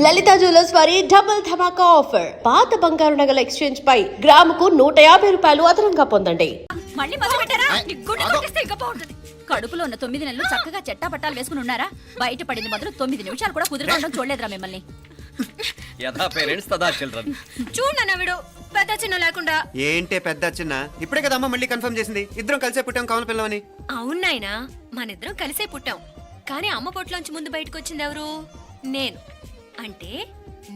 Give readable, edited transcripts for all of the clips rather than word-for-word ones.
లలిత jewellers వారి double ధమాకా offer. పాత బంగారు నగల ఎక్స్చేంజ్ పై గ్రాముకు 150 రూపాయలు అదనంగా పొందండి. మళ్ళీ మొదలు పెట్టారా? కడుపులో ఉన్న 9 నెలలు చక్కగా చెట్టా పట్టాలు వేసుకుని ఉన్నారా? బయట పడింది మొదలు 9 నిమిషాలు కూడా కుదిరడం చూడలేదురా మిమ్మల్ని. యథా పేరెంట్స్ తదా చిల్డ్రన్. చూడన్న వీడు పెద్ద చిన్న లేకుండా. ఏంటే పెద్ద చిన్న? ఇప్పుడే కదా అమ్మ మళ్ళీ కన్ఫర్మ్ చేసింది ఇద్దరం కలిసే పుట్టాం కావాలి పిల్లవని. అవునాయనా, మనిద్దరం కలిసే పుట్టాం. కానీ అమ్మ పొట్లోంచి ముందు బయటకు వచ్చింది ఎవరు? నేను. అంటే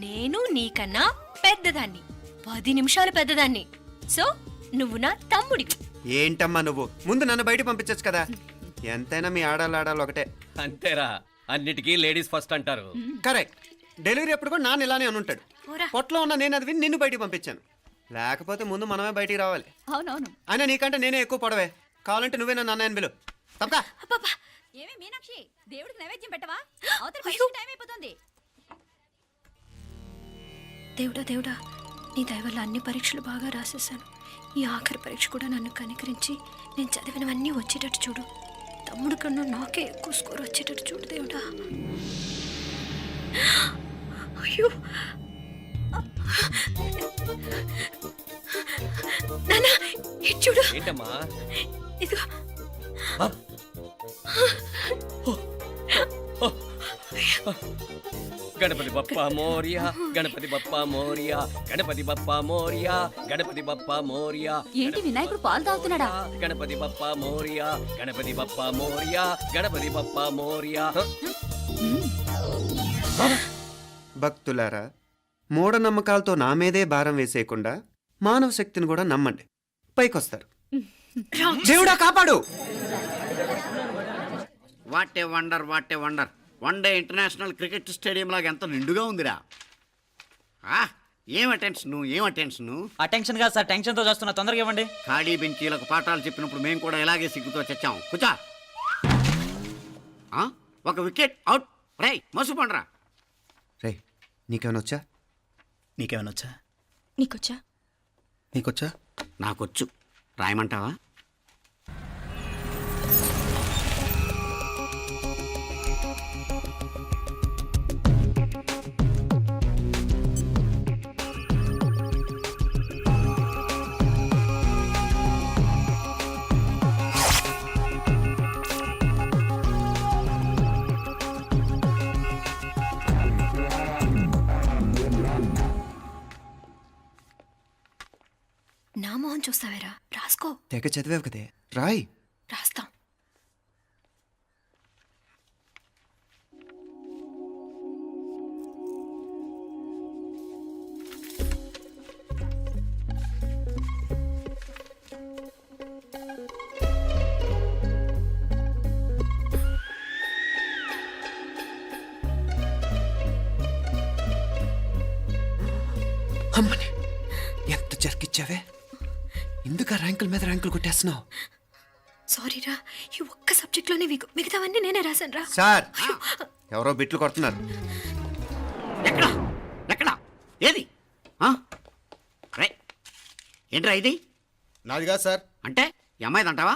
నేను నీకన్నా పెద్దదాన్ని, 10 నిమిషాలు పెద్దదాన్ని. సో నువ్వు నా తమ్ముడి. ఏంటమ్మా నువ్వు? ముందు నన్ను బయట పంపించచ్చు కదా. ఎంతైనా మీ ఆడాలి ఒకటే. అంతేరా, అన్నిటికీ లేడీస్ ఫస్ట్ అంటారు. కరెక్ట్. డెలివరీ అప్పుడు కూడా నాన్న ఇలానే అనుంటాడు. పొట్టలో ఉన్న నేను అది విని నిన్ను బయటికి పంపించాను. లేకపోతే ముందు మనమే బయటికి రావాలి. అవునవును. అయినా నీకంటే నేనే ఎక్కువ పొడవే. కావాలంటే నువ్వే నన్ను అన్నయ్యని పిలు. తప్పకా. ఏమి మీనాక్షి, దేవుడికి నైవేద్యం పెట్టవా? అవతల టైం అయిపోతుంది. దేవుడా దేవుడా, నీ దయ వల్ల అన్ని పరీక్షలు బాగా రాసేసాను. ఈ ఆఖరి పరీక్ష కూడా నన్ను కనికరించి నేను చదివినవన్నీ వచ్చేటట్టు చూడు. తమ్ముడు కన్నా నాకే ఎక్కువ స్కోర్ వచ్చేటట్టు చూడు దేవుడా. అయ్యో నాన్న, ఇటు చూడు. ఏంటమ్మా? ఇదిగో. గణపతి బప్పా మోరియా, గణపతి బప్పా మోరియా, గణపతి బప్పా మోరియా, గణపతి బప్పా మోరియా. ఏంటి వినాయకుడు పాలు తాగుతున్నాడా? గణపతి బప్పా మోరియా, గణపతి బప్పా మోరియా, గణపతి బప్పా మోరియా. భక్తులారా, మూఢనమ్మకాలతో నా మీదే భారం వేసేయకుండా మానవ శక్తిని కూడా నమ్మండి, పైకొస్తారు. దేవుడా కాపాడు. What a wonder, what a wonder. 1 day international cricket stadium లాగా ఎంత నిండుగా ఉందిరా. ఏం అటెన్షన్. అటెన్షన్ కాదు సార్, టెన్షన్తో చేస్తున్నా. తొందరగా ఇవ్వండి. ఖాళీ బెంచీలకు పాఠాలు చెప్పినప్పుడు మేము కూడా ఇలాగే సిగ్గుతో చచ్చాం. కూర్చో. ఒక వికెట్ అవుట్. రై మసు పండరా. రే, నీకేమైనా వచ్చా? నీకేమైనా వచ్చా? నీకొచ్చా? నీకొచ్చా? నాకొచ్చు. రాయమంటావా? నా మొహం చూస్తావేరా? రాసుకో. తెగ చదివేవు కదే, రాయ్. రాస్తాం. అమ్మని ఎంత జరికిచ్చావే. ఎందుకు ర్యాంకుల మీద ర్యాంకులు కొట్టేస్తున్నావు? సారీరా, ఈ ఒక్క సబ్జెక్ట్లోనే మిగతావన్నీ నేనే రాశాను రా. సార్, ఎవరో బిట్లు కొడుతున్నారు. ఎక్కడా ఏది? రై ఏంట్రా ఇది? నాది కాదు సార్. అంటే ఈ అమ్మాయిది అంటావా?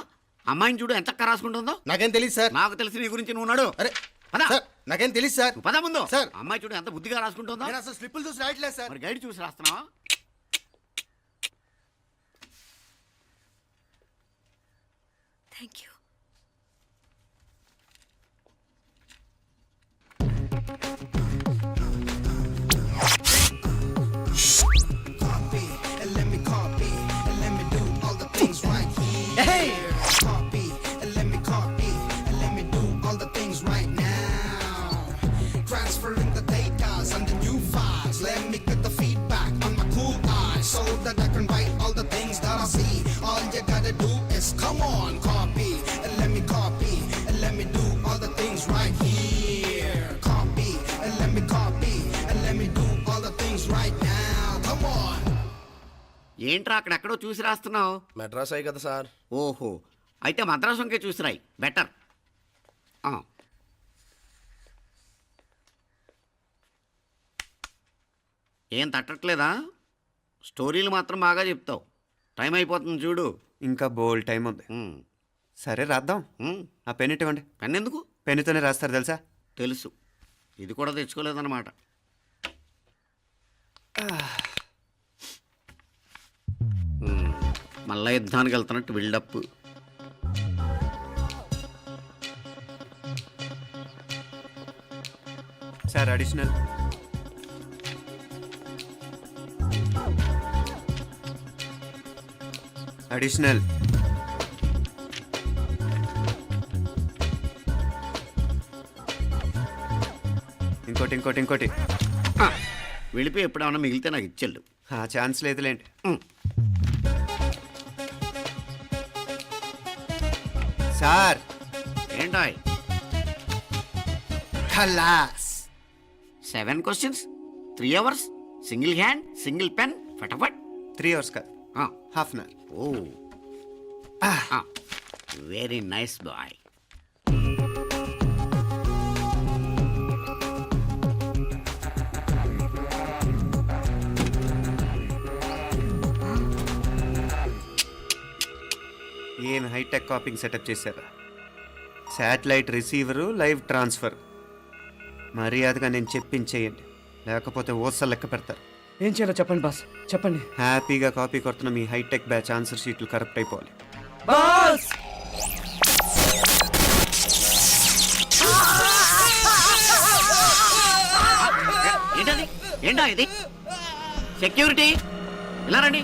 అమ్మాయిని చూడు ఎంత రాసుకుంటుందో. నాకేం తెలియదు సార్. నాకు తెలిసి నీ గురించి నువ్వు నాడు. అరే పదా. సార్, నాకేం తెలియదు సార్. పదా ముందు. సార్, అమ్మాయి చూడు ఎంత బుద్ధిగా రాసుకుంటుందో. నేను అసలు స్లిప్పులు చూసి రాయట్లేదు సార్. మరి గైడ్ చూసి రాస్తున్నావా? Thank you. ఏంట్రా అక్కడెక్కడో చూసి రాస్తున్నావు? మెడ్రాస్ అయ్యి కదా సార్. ఓహో, అయితే మద్రాసు వంకే చూసి రాయి, బెటర్. ఏం తట్టట్లేదా? స్టోరీలు మాత్రం బాగా చెప్తావు. టైం అయిపోతుంది చూడు. ఇంకా బోల్ టైం ఉంది. సరే రాద్దాం. ఆ పెన్ ఇవ్వండి. పెన్ ఎందుకు? పెన్నుతోనే రాస్తారు తెలుసా? తెలుసు. ఇది కూడా తెచ్చుకోలేదన్నమాట. మళ్ళా యుద్ధానికి వెళ్తున్నట్టు బిల్డప్. Sir additional. అడిషనల్. ఇంకోటి ఇంకోటి ఇంకోటి. వెళ్ళిపోయి ఎప్పుడేమన్నా మిగిలితే నాకు ఇచ్చెళ్ళు. ఆ ఛాన్స్ లేదులేండి. సార్ ఏంటాయ్? ఖలాస్. 7 questions, 3 hours, single hand, single pen, ఫటాఫట్. 3 hours కాదు, half an hour. Oh very nice boy. ఏం హైటెక్ కాపింగ్ సెటప్ చేశారా? Satellite receiver, live transfer. మర్యాదగా నేను చెప్పించేయండి, లేకపోతే ఓసలు లెక్క పెడతారు. ఏం చేయాలో చెప్పండి బాస్, చెప్పండి. హ్యాపీగా కాపీ కొడుతున్న మీ హైటెక్ బ్యాచ్ ఆన్సర్ షీట్లు కరెక్ట్ అయిపోవాలి. బాస్ ఏంటది? ఏంటా ఇది? సెక్యూరిటీ ఇలా రండి.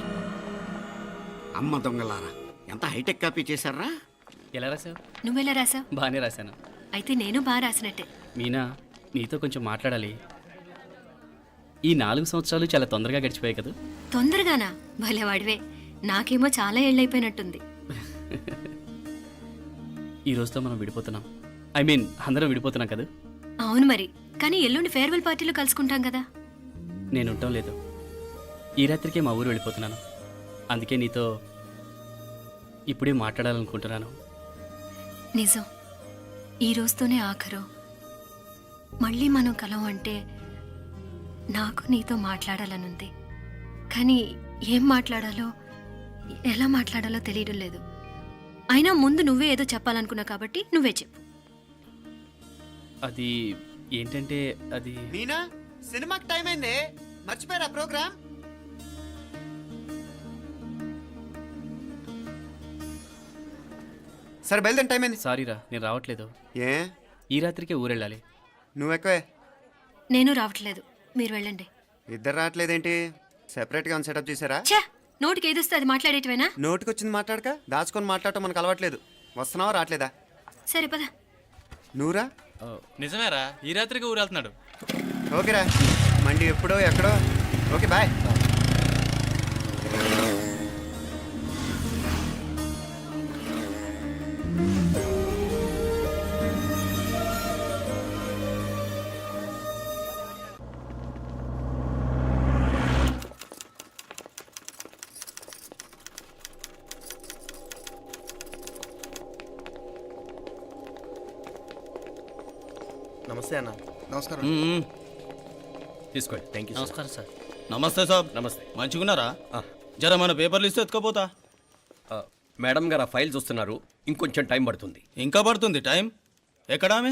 అమ్మ దొంగలారా, ఎంత హైటెక్ కాపీ చేశారా? ఎలా రాసావు? నువ్వెలా రాసావు? బాగానే రాశాను. అయితే నేను బాగా రాసినట్టే. మీనా, నీతో కొంచెం మాట్లాడాలి. ఈ 4 సంవత్సరాలు చాలా తొందరగా గడిచిపోయాయి కదా. తొందరగానా? భలేవాడివే. నాకేమో చాలా ఏళ్ళైపోయినట్టుంది. ఈ రోజుతో మనం విడిపోతున్నాం. ఐ మీన్ అందరం విడిపోతున్నాం కదా. అవును మరి, కానీ ఎల్లుండి ఫేర్వెల్ పార్టీలో కలుసుకుంటాం కదా. నేను ఉండటం లేదు. ఈ రాత్రికే మా ఊరు వెళ్ళిపోతున్నాను. అందుకే నీతో ఇప్పుడే మాట్లాడాలనుకుంటున్నాను. నిజం, ఈ రోజుతోనే ఆఖరు. మళ్ళీ మనం కలం అంటే నాకు నీతో మాట్లాడాలనుంది. కానీ ఏం మాట్లాడాలో, ఎలా మాట్లాడాలో తెలియడం లేదు. అయినా ముందు నువ్వే ఏదో చెప్పాలనుకున్నావు కాబట్టి నువ్వే చెప్పు. అది ఏంటంటే అది మీనా, సినిమాకి టైం అయింది, మర్చిపోయారా ప్రోగ్రామ్? సరే బయలుదేరి, టైం అయింది. సారీరా, నేను రావట్లేదు. ఏ? ఈ రాత్రికే ఊరెళ్ళాలి. నువ్వు ఎక్కువే. నేను రావట్లేదు, మీరు వెళ్ళండి. ఇద్దరు రావట్లేదేంటి? సెపరేట్గా సెటప్ చేశారా? ఛా, నోటికి ఏదొస్తే అది మాట్లాడేటివేనా? నోటికి వచ్చింది మాట్లాడక, దాచుకొని మాట్లాడటం మనకు అలవాట్లేదు. వస్తున్నావా రావట్లేదా? సరే పద. నువ్వురా. నిజమేరా, ఈ రాత్రికి ఊరు వెళ్తున్నాడు. ఓకేరా, మండి ఎప్పుడో ఎక్కడో. Okay bye. నమస్తే అన్న. నమస్కారం. తీసుకోండి. Thank you. నమస్కారం సార్. నమస్తే సాబ్. నమస్తే. మంచిగున్నారా? జర మన పేపర్లు ఇస్తే ఎత్తుకపోతా. మేడం గారు ఆ ఫైల్ చూస్తున్నారు, ఇంకొంచెం టైం పడుతుంది. ఇంకా పడుతుంది టైం? ఎక్కడా ఆమె?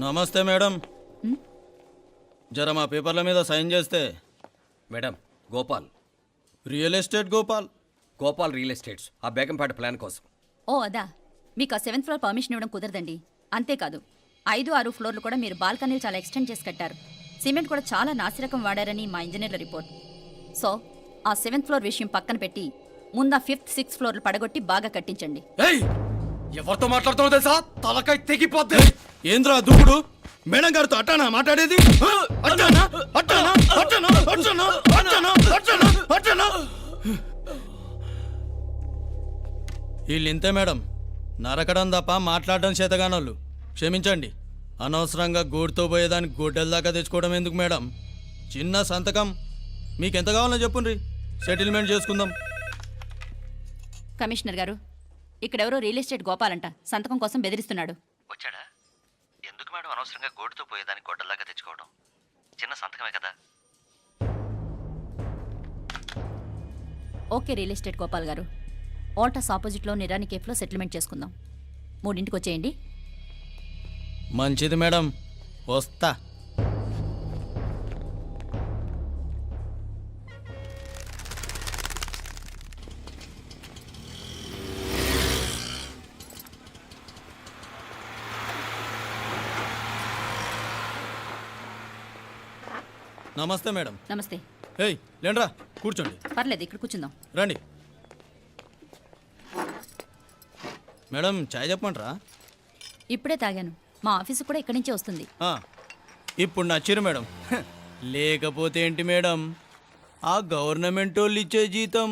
నమస్తే మేడం, జర మా పేపర్ల మీద సైన్ చేస్తే. Madam, Gopal. Real estate Gopal. Gopal real estates, ఆ బేగంపేట ప్లాన్ కోసం. ఓ అదా, మీకు ఆ 7th ఫ్లోర్ పర్మిషన్ ఇవ్వడం కుదరదండి. అంతేకాదు 5, 6 ఫ్లోర్లు కూడా మీరు బాల్కనీలు చాలా ఎక్స్టెండ్ చేసి కట్టారు. సిమెంట్ కూడా చాలా నాసిరకం వాడారని మా ఇంజనీర్ల రిపోర్ట్. సో ఆ 7th ఫ్లోర్ విషయం పక్కన పెట్టి ముందు ఆ 5th, 6th ఫ్లోర్లు పడగొట్టి బాగా కట్టించండి. ఎవరితో మాట్లాడుతున్నావు తెలుసా? తలకాయ తెగిపోద్ది. ఏంద్రా దూకుడు? మేడం గారితో అట్టానా మాట్లాడేది? అట్టానా అట్టానా అట్టానా అట్టానా అట్టానా అట్టానా అట్టానా? వీళ్ళు ఇంతే మేడం, నరకడం తప్ప మాట్లాడడం చేతగానోళ్ళు. క్షమించండి, అనవసరంగా గోడుతో పోయేదానికి గొడ్డల దాకా తెచ్చుకోవడం ఎందుకు మేడం? చిన్న సంతకం మీకెంత కావాలో చెప్పుండ్రి, సెటిల్మెంట్ చేసుకుందాం. కమిషనర్ గారు, ఇక్కడెవరో రియల్ ఎస్టేట్ గోపాలంట సంతకం కోసం బెదిరిస్తున్నాడు. వచ్చాడా? ఎందుకు మేడం అనవసరంగా గోటుతో పోయేదానికి గొడ్డల్లాగా తెచ్చుకోవడం? చిన్న సంతకమే కదా. ఓకే రియల్ ఎస్టేట్ గోపాల్ గారు, ఆల్టాస్ ఆపోజిట్లో నిరాని కేఫ్లో సెటిల్మెంట్ చేసుకుందాం. 3ంటికి వచ్చేయండి. మంచిది మేడం, వస్తా. నమస్తే మేడం. నమస్తే. ఏయ్ లేండ్రా, కూర్చోండి. పర్లేదు, ఇక్కడ కూర్చుందాం. రండి మేడం, చాయ్ చెప్పమంటారా? ఇప్పుడే తాగాను. మా ఆఫీసు కూడా ఇక్కడి నుంచే వస్తుంది. ఇప్పుడు నచ్చిరు మేడం. లేకపోతే ఏంటి మేడం, ఆ గవర్నమెంట్ వాళ్ళు ఇచ్చే జీతం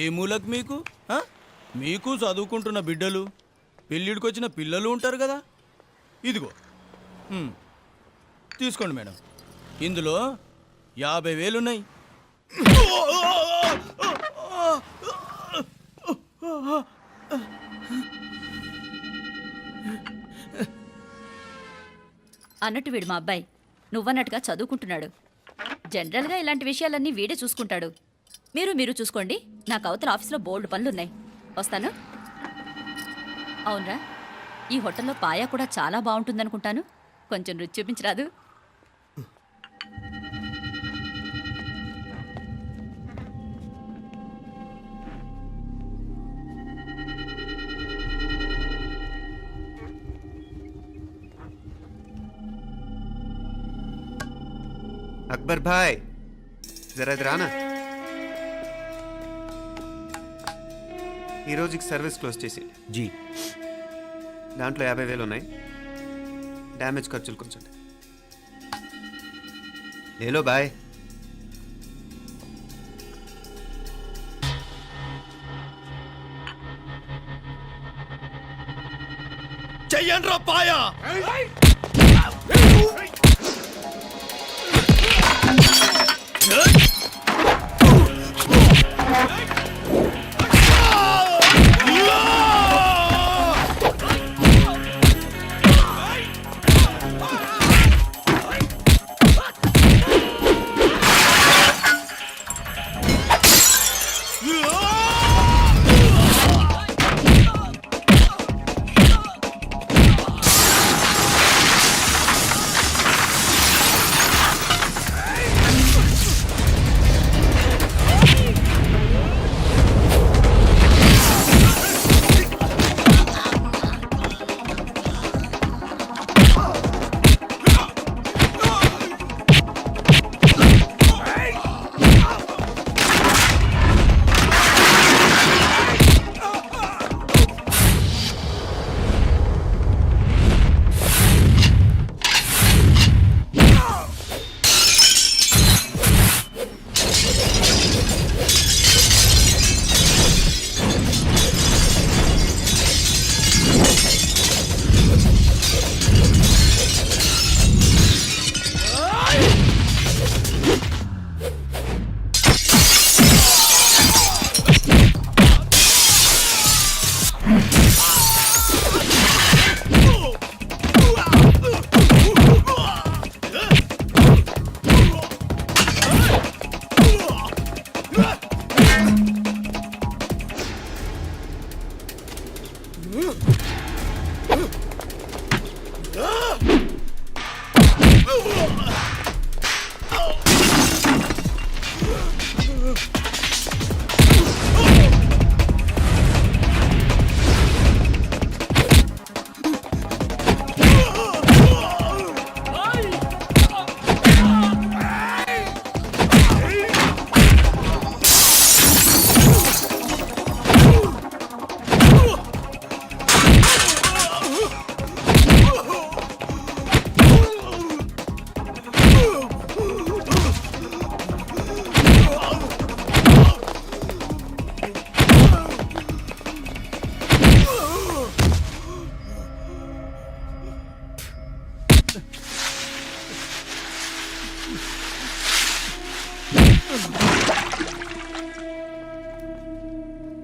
ఏ మూలకు మీకు? మీకు చదువుకుంటున్న బిడ్డలు, పెళ్ళిడికి వచ్చిన పిల్లలు ఉంటారు కదా. ఇదిగో తీసుకోండి మేడం. ఇందులో 50,000 ఉన్నాయి. అన్నట్టు వీడు మా అబ్బాయి నువ్వన్నట్టుగా చదువుకుంటున్నాడు. జనరల్గా ఇలాంటి విషయాలన్నీ వీడే చూసుకుంటాడు. మీరు చూసుకోండి. నాకు అవతల ఆఫీస్లో బోల్డ్ పనులున్నాయి. వస్తాను. అవునరా, ఈ హోటల్లో పాయా కూడా చాలా బాగుంటుందనుకుంటాను. కొంచెం రుచి చూపించరాదు? అక్బర్ భాయ్ జరా ఇది రానా. ఈ రోజుకి సర్వీస్ క్లోజ్ చేసేయండి. జీ. దాంట్లో 50,000 ఉన్నాయి. డ్యామేజ్ ఖర్చులు కొంచెం. లేలో బాయ్. చెయ్యండ్రా పాయా.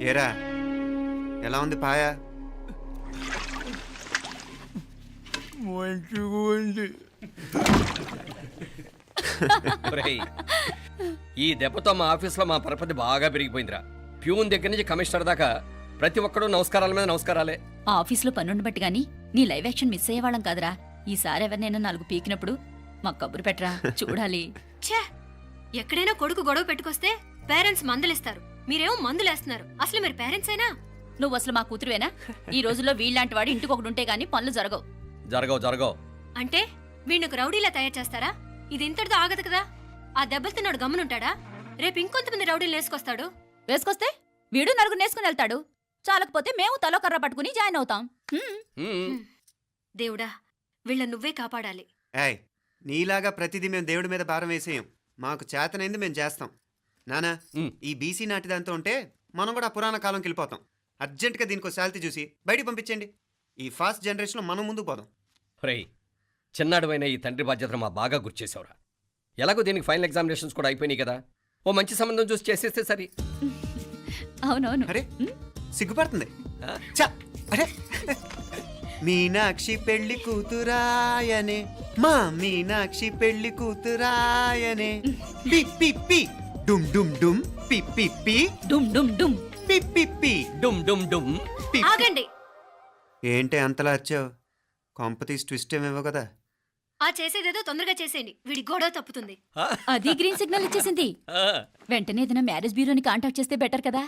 ఏరా ఎలా ఉంది పాయా? మంచిగా ఉంది. ఒరేయ్, ఈ దెబ్బతో మా ఆఫీస్లో మా పరపతి బాగా పెరిగిపోయిందిరా. ప్యూన్ దగ్గర నుంచి కమిషనర్ దాకా ప్రతి ఒక్కడు నమస్కారాల మీద నమస్కారాలే. ఆ ఆఫీస్లో పనుండి బట్టి గాని నీ లైవ్ యాక్షన్ మిస్ అయ్యేవాళ్ళం కాదురా. ఈసారి ఎవరినైనా 4 పీకినప్పుడు మాకు కబురు పెట్టరా చూడాలి. ఛే, ఎక్కడైనా కొడుకు గొడవ పెట్టుకొస్తే పేరెంట్స్ మందులేస్తారు, మీరేమో మందులేస్తున్నారు. అసలు మీరు పేరెంట్స్ అయినా? నువ్వు అసలు మా కూతురువేనా? ఈ రోజుల్లో వీళ్ళలాంటి వాడు ఇంటికి ఒకటి ఉంటే గానీ పనులు జరగవు. జరగవు అంటే వీణ్ణకు రౌడీలా తయారు చేస్తారా? ఇది ఇంతటితో ఆగదు కదా. ఆ దెబ్బలు తిన్నాడు గమ్మునుంటాడా? రేపు ఇంకొంతమంది రౌడీలు వేసుకొస్తాడు. వేసుకొస్తే వీడు 4 నేసుకుని వెళ్తాడు. చాలకపోతే మేము తలో కర్ర పట్టుకుని జాయిన్ అవుతాం. దేవుడా, వీళ్ళ నువ్వే కాపాడాలి. ఏయ్, నీలాగా ప్రతిదీ మేము దేవుడి మీద భారం వేసేయం. మాకు చేతనైంది మేము చేస్తాం. నానా, ఈ బీసీ నాటి దాంతో ఉంటే మనం కూడా పురాణ కాలంకి వెళ్ళిపోతాం. అర్జెంటుగా దీనికి శాలిటీ చూసి బయటికి పంపించండి. ఈ ఫాస్ట్ జనరేషన్లో మనం ముందుకు పోదాం. రేయ్, చిన్నాడువైన ఈ తండ్రి బాధ్యతను మా బాగా గుర్చేసావురా. ఎలాగో దీనికి ఫైనల్ ఎగ్జామినేషన్స్ కూడా అయిపోయినాయి కదా, ఓ మంచి సంబంధం చూసి చేసేస్తే సరి. అవునవును. అరే సిగ్గుపడుతుంది. చ్చ! అరే మీనాక్షి పెళ్లి కూతురాయనే, మా మీనాక్షి పెళ్లి కూతురాయనే. పి పి పి డుమ్ డుమ్ డుమ్ పి పి పి డుమ్ డుమ్ డుమ్. పి పి పి డుమ్ డుమ్ డుమ్. పి. ఆగండి. ఏంటి అంతలా వచ్చావు? కాంపతీస్ ట్విస్ట్ ఏమేవో కదా. ఆ చేసేదేదో తొందరగా చేసేయండి, వీడి గొడవ తప్పుతుంది. అది గ్రీన్ సిగ్నల్ ఇచ్చేసింది. వెంటనే ఏదైనా మ్యారేజ్ బ్యూరోని కాంటాక్ట్ చేస్తే బెటర్ కదా.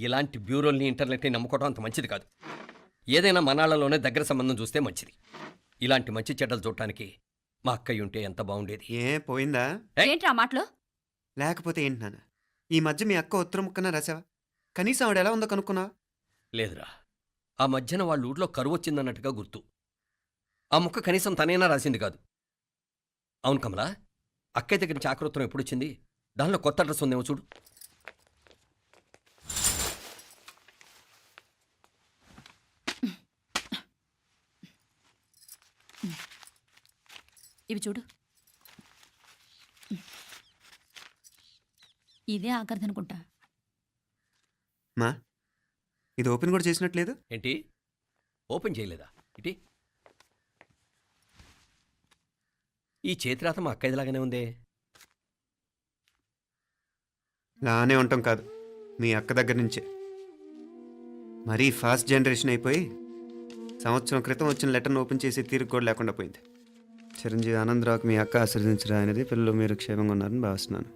ఇలాంటి బ్యూరోల్ని ఇంటర్నెట్ని నమ్ముకోవడం అంత మంచిది కాదు. ఏదైనా మనాళ్ళలోనే దగ్గర సంబంధం చూస్తే మంచిది. ఇలాంటి మంచి చెడ్డలు చూడటానికి మా అక్కయ్య ఉంటే ఎంత బాగుండేది. ఏ పోయిందా? ఏంట్రా ఆ మాటలు? లేకపోతే ఏంటి నాన్న, ఈ మధ్య మీ అక్క ఉత్తరం ముక్కన రాసావా? కనీసం ఆవిడ ఎలా ఉందో కనుక్కున్నావా? లేదురా, ఆ మధ్యన వాళ్ళ ఊర్లో కరువు వచ్చిందన్నట్టుగా గుర్తు. ఆ ముక్క కనీసం తనైనా రాసింది కాదు. అవును కమలా, అక్కయ్య దగ్గర నుంచి ఆకృతం ఎప్పుడొచ్చింది? దానిలో కొత్త అడ్రస్ ఉందేమో చూడు. ఇవి చూడు. ఇదే ఆఖరిదనుకుంటా. మా ఇది ఓపెన్ కూడా చేసినట్లేదు. ఏంటి ఓపెన్ చేయలేదా? ఇటీ ఈ చేతిరాత మా అక్కయ్యలాగానే ఉందే. లానే ఉంటాం కాదు, మీ అక్క దగ్గర నుంచే. మరీ ఫాస్ట్ జనరేషన్ అయిపోయి సంవత్సరం క్రితం వచ్చిన లెటర్ను ఓపెన్ చేసి తీరుకు కూడా లేకుండా పోయింది. చిరంజీవి ఆనందరావుకి మీ అక్క ఆశీర్వదించరా అనేది, పిల్లలు మీరు క్షేమంగా ఉన్నారని భావిస్తున్నాను.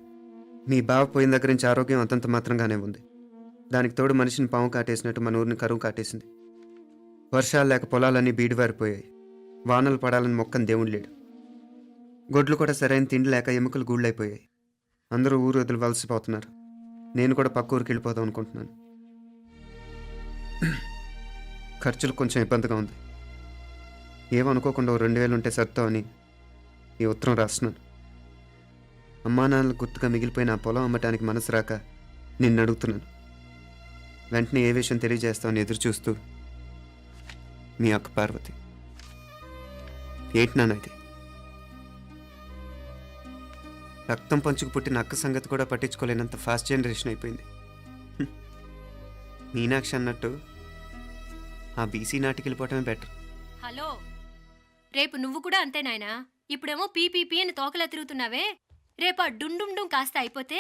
మీ బావ పోయిన దగ్గర నుంచి ఆరోగ్యం అంతంత మాత్రంగానే ఉంది. దానికి తోడు మనిషిని పాము కాటేసినట్టు మన ఊరిని కరువు కాటేసింది. వర్షాలు లేక పొలాలన్నీ బీడివారిపోయాయి. వానలు పడాలని మొక్కని దేవుడు లేడు. గొడ్లు కూడా సరైన తిండి లేక ఎముకలు గూళ్ళైపోయాయి. అందరూ ఊరు వదిలి వలసిపోతున్నారు. నేను కూడా పక్క ఊరికి వెళ్ళిపోదాం అనుకుంటున్నాను. ఖర్చులు కొంచెం ఇబ్బందిగా ఉంది. ఏమనుకోకుండా 2000 ఉంటే సర్తామని ఈ ఉత్తరం రాస్తున్నాను. అమ్మా నాన్నలు గుర్తుగా మిగిలిపోయిన ఆ పొలం అమ్మటానికి మనసు రాక నిన్ను అడుగుతున్నాను. వెంటనే ఏ విషయం తెలియజేస్తామని ఎదురు చూస్తూ మీ అక్క పార్వతి. ఏంటి నాన్న ఇది? రక్తం పంచుకు పుట్టిన అక్క సంగతి కూడా పట్టించుకోలేనంత ఫాస్ట్ జనరేషన్ అయిపోయింది. మీనాక్షి అన్నట్టు ఆ బీసీ నాటికి వెళ్ళిపోవటమే బెటర్. హలో, రేపు నువ్వు కూడా అంతే నాయనా. ఇప్పుడేమో పీపీపీ అని తోకలా తిరుగుతున్నావే, రేపు ఆ డుండుండుం కాస్త అయిపోతే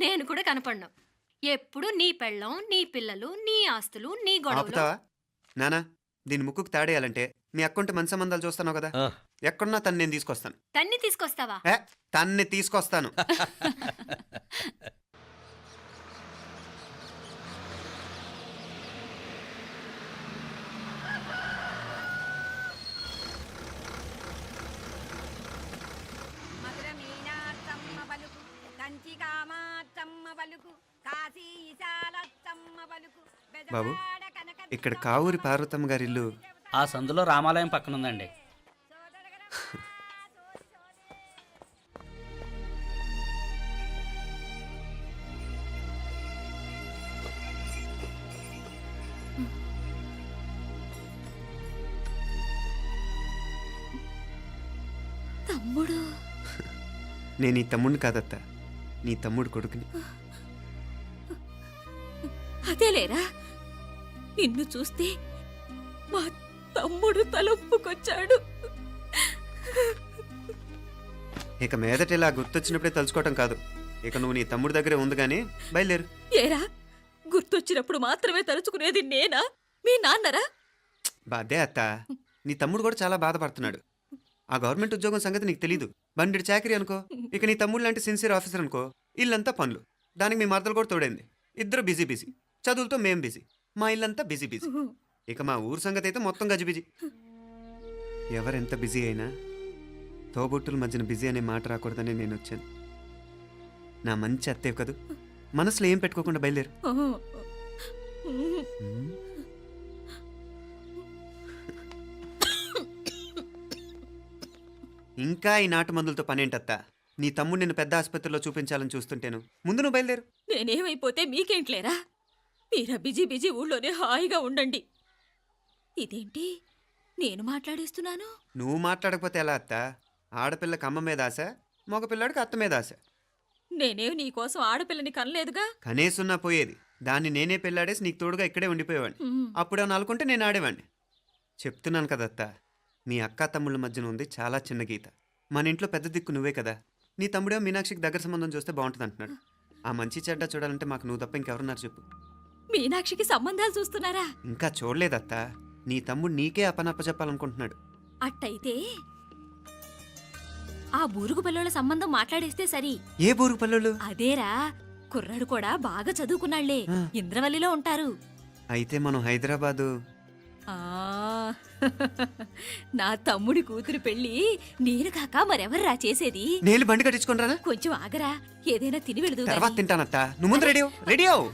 నేను కూడా కనపడ్ను. ఎప్పుడు నీ పెళ్ళం, నీ పిల్లలు, నీ ఆస్తులు, నీ గొడవలు. ఆపుతావా నానా? దీని ముక్కుకు తాడేయాలంటే మీ అక్కంటే మంచి సంబంధాలు చూస్తాను కదా. ఎక్కడున్నా తను నేను తీసుకొస్తాను. తన్ని తీసుకొస్తావా? తన్ని తీసుకొస్తాను. బాబు, ఇక్కడ కావూరి పార్వతమ్మ గారి ఇల్లు ఆ సందులో రామాలయం పక్కన ఉందండి. తమ్ముడు? నేను నీ తమ్ముడిని కాదత్తా, నీ తమ్ముడు కొడుకుని. అదేలేరా, నిన్ను చూస్తే మా తమ్ముడు తలొప్పుకొచ్చాడు. ఇక మీదట ఇలా గుర్తొచ్చినప్పుడే తలుచుకోవటం కాదు. ఇక నువ్వు నీ తమ్ముడి దగ్గరే ఉంది కానీ బయలుదేరు. ఏరా, గుర్తొచ్చినప్పుడు మాత్రమే తలుచుకునేది నేనా, మీ నాన్నరా? బాధే అత్త, నీ తమ్ముడు కూడా చాలా బాధపడుతున్నాడు. ఆ గవర్నమెంట్ ఉద్యోగం సంగతి నీకు తెలీదు. బండి చాకరీ అనుకో. ఇక నీ తమ్ముడు లాంటి సిన్సియర్ ఆఫీసర్ అనుకో. ఇల్లంతా పనులు. దానికి మీ మరదలు కూడా తోడైంది. ఇద్దరు బిజీ బిజీ. చదువులతో మేం బిజీ. మా ఇల్లంతా బిజీ బిజీ. ఇక మా ఊరు సంగతి అయితే మొత్తం గజిబిజీ. ఎవరెంత బిజీ అయినా తోబుట్టుల మధ్యన బిజీ అనే మాట రాకూడదని నేను వచ్చాను. నా మంచి అత్తయ్య కదూ, మనసులో ఏం పెట్టుకోకుండా బయలుదేరు. ఇంకా ఈ నాటు మందులతో పనేంటత్తా? నీ తమ్ముడు నిన్ను పెద్ద ఆసుపత్రిలో చూపించాలని చూస్తుంటేను. ముందు నువ్వు బయలుదేరు. నేనేమైపోతే మీకేంట్లేరా? మీరా బిజీ బిజీ ఊళ్ళోనే హాయిగా ఉండండి. ఇదేంటి నేను మాట్లాడేస్తున్నాను? నువ్వు మాట్లాడకపోతే ఎలా అత్తా? ఆడపిల్లకి అమ్మ మీద ఆశ, మగపిల్లాడికి అత్త మీద ఆశ. నేనేం నీకోసం ఆడపిల్లని కనలేదుగా. కనేసున్నా పోయేది. దాన్ని నేనే పెళ్ళాడేసి నీకు తోడుగా ఇక్కడే ఉండిపోయేవాడిని. అప్పుడేమన్నా అనుకుంటే నేను ఆడేవాడిని. చెప్తున్నాను కదత్తా, మీ అక్క తమ్ముళ్ళ మధ్యన ఉంది చాలా చిన్న గీత. మన ఇంట్లో పెద్ద దిక్కు నువ్వే కదా. నీ తమ్ముడే మీనాక్షికి దగ్గర సంబంధం చూస్తే బాగుంటుంది అంటున్నాడు. ఆ మంచి చెడ్డ చూడాలంటే మాకు నువ్వు తప్ప ఇంకెవరున్నారు చెప్పు? మీనాక్షికి సంబంధాలు చూస్తున్నారా? ఇంకా చూడలేదత్తా. నీ తమ్ముడు నీకే అపనప్ప చెప్పాలనుకుంటున్నాడు. అట్టయితే ఆ బూరుగు పిల్లల సంబంధం మాట్లాడేస్తే సరి. ఏ బూరు పల్లెలు? అదేరా, కుర్రాడు కూడా బాగా చదువుకున్నాళ్లే. ఇంద్రవల్లిలో ఉంటారు. అయితే మనం హైదరాబాదు. ఆ నా తమ్ముడి కూతురు పెళ్లి నేను కాక మరెవర్రా చేసేది? నేను బండి కట్టించుకుంటారా? కొంచెం ఆగరా, ఏదైనా తిని వెళదు. తర్వాత తింటానత్తా. నువ్వు ముందు రెడీ అవ్వు.